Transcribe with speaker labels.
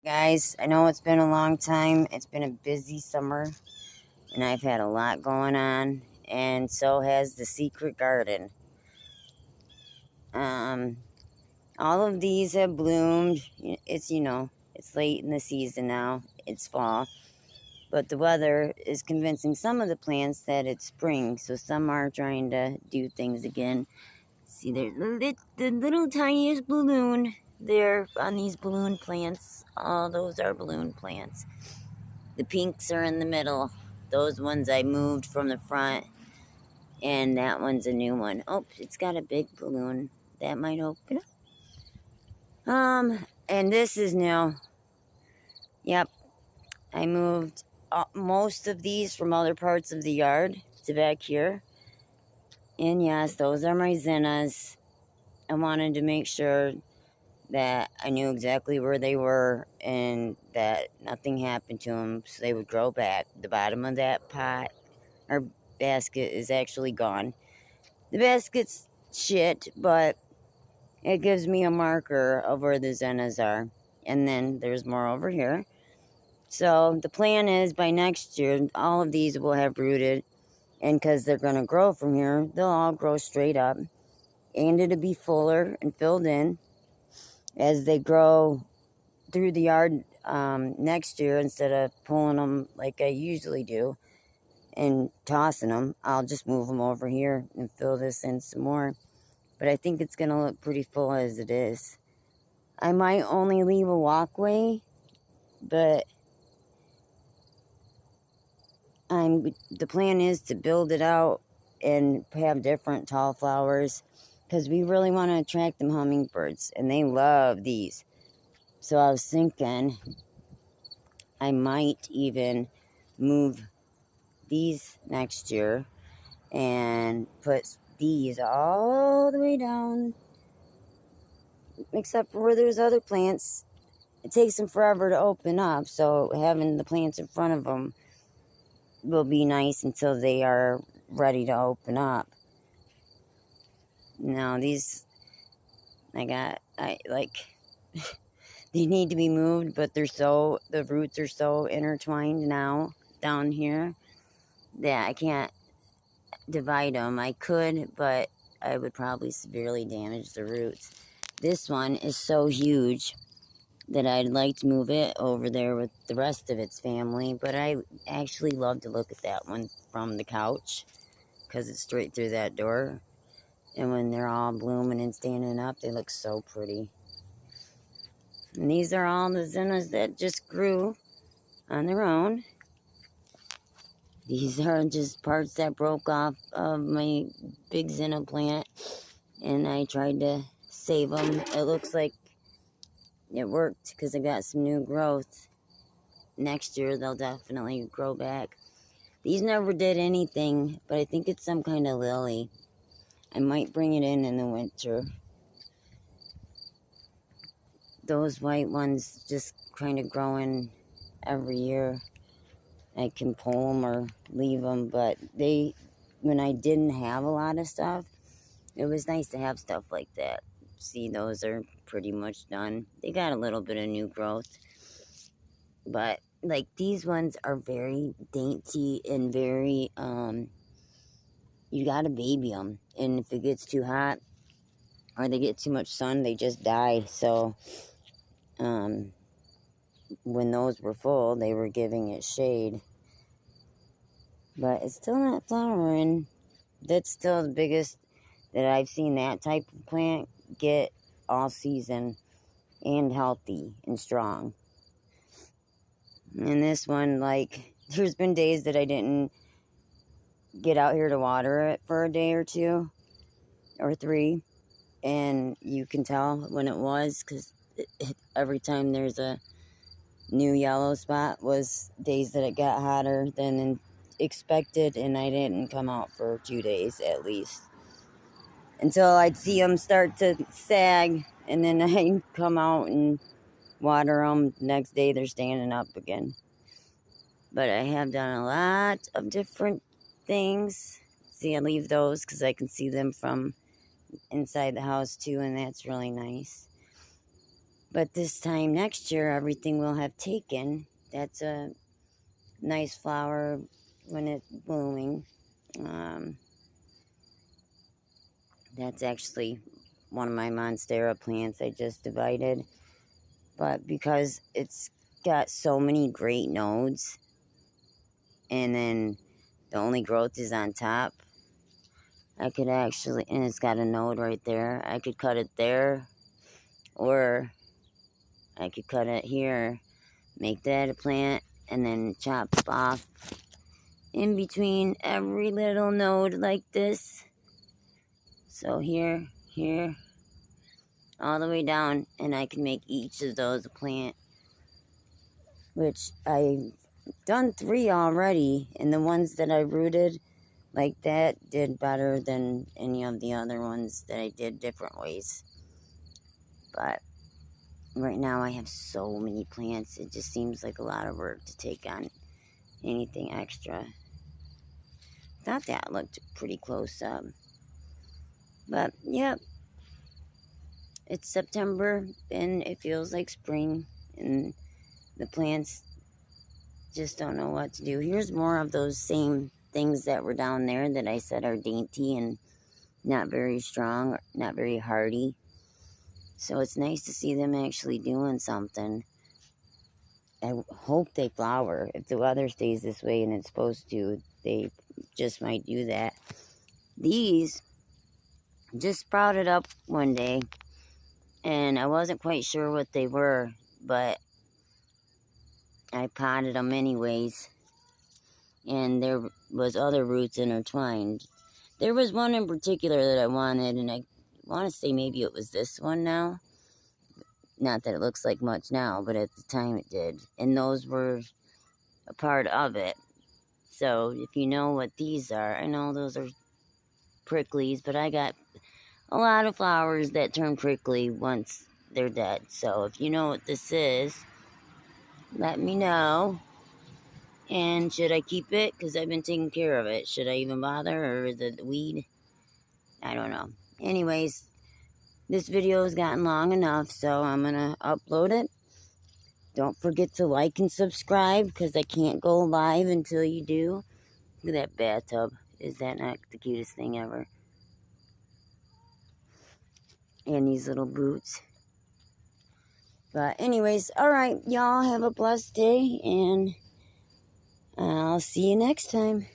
Speaker 1: Guys, I know it's been a long time. It's been a busy summer, and I've had a lot going on, and so has the secret garden. Um, all of these have bloomed. It's late in the season now. It's fall, but the weather is convincing some of the plants that it's spring. So some are trying to do things again. See, there's the little tiniest balloon there on these balloon plants. All those are balloon plants. The pinks are in the middle. Those ones I moved from the front, and that one's a new one. Oh, it's got a big balloon. That might open up. And this is new. Yep, I moved most of these from other parts of the yard to back here. And yes, those are my zinners. I wanted to make sure that I knew exactly where they were and that nothing happened to them, so they would grow back. The bottom of that pot or basket is actually gone. The basket's shit, but it gives me a marker of where the zinners are. And then there's more over here. So the plan is by next year, all of these will have rooted. And because they're going to grow from here, they'll all grow straight up. And it'll be fuller and filled in as they grow through the yard next year. Instead of pulling them like I usually do and tossing them, I'll just move them over here and fill this in some more. But I think it's going to look pretty full as it is. I might only leave a walkway, but the plan is to build it out and have different tall flowers because we really want to attract them hummingbirds, and they love these. So I was thinking I might even move these next year and put these all the way down, except for where there's other plants. It takes them forever to open up, so having the plants in front of them will be nice until they are ready to open up. Now these, I like, they need to be moved, but the roots are so intertwined now down here that I can't divide them. I could, but I would probably severely damage the roots. This one is so huge that I'd like to move it over there with the rest of its family, but I actually love to look at that one from the couch because it's straight through that door. And when they're all blooming and standing up, they look so pretty. And these are all the zinners that just grew on their own. These are just parts that broke off of my big zinna plant, and I tried to save them. It looks like it worked because I got some new growth. Next year, they'll definitely grow back. These never did anything, but I think it's some kind of lily. I might bring it in the winter. Those white ones just kind of growing every year. I can pull them or leave them, but when I didn't have a lot of stuff, it was nice to have stuff like that. See, those are pretty much done. They got a little bit of new growth, but like these ones are very dainty and very, you gotta baby them. And if it gets too hot or they get too much sun, they just die. So, when those were full, they were giving it shade. But it's still not flowering. That's still the biggest that I've seen that type of plant get all season and healthy and strong. And this one, like, there's been days that I didn't get out here to water it for a day or two or three. And you can tell when it was because every time there's a new yellow spot was days that it got hotter than expected, and I didn't come out for 2 days at least until I'd see them start to sag, and then I'd come out and water them. The next day they're standing up again. But I have done a lot of different things. See, I leave those because I can see them from inside the house too, and that's really nice. But this time next year, everything will have taken. That's a nice flower when it's blooming. That's actually one of my monstera plants I just divided. But because it's got so many great nodes, and then the only growth is on top, I could actually, and it's got a node right there, I could cut it there, or I could cut it here, make that a plant, and then chop off in between every little node like this. So here, here, all the way down, and I can make each of those a plant, which I've done 3 already, and the ones that I rooted like that did better than any of the other ones that I did different ways. But right now I have so many plants, it just seems like a lot of work to take on anything extra. Thought that looked pretty close up. But yep, it's September and it feels like spring, and the plants just don't know what to do. Here's more of those same things that were down there that I said are dainty and not very strong, not very hardy. So it's nice to see them actually doing something. I hope they flower. If the weather stays this way and it's supposed to, they just might do that. These just sprouted up one day, and I wasn't quite sure what they were, but I potted them anyways, and there was other roots intertwined. There was one in particular that I wanted, and I want to say maybe it was this one now. Not that it looks like much now, but at the time it did. And those were a part of it. So if you know what these are, I know those are pricklies, but I got a lot of flowers that turn prickly once they're dead. So if you know what this is, let me know. And should I keep it? Because I've been taking care of it. Should I even bother, or is it weed? I don't know. Anyways, this video has gotten long enough, so I'm going to upload it. Don't forget to like and subscribe, because I can't go live until you do. Look at that bathtub. Is that not the cutest thing ever? And these little boots. But anyways, alright, y'all have a blessed day, and I'll see you next time.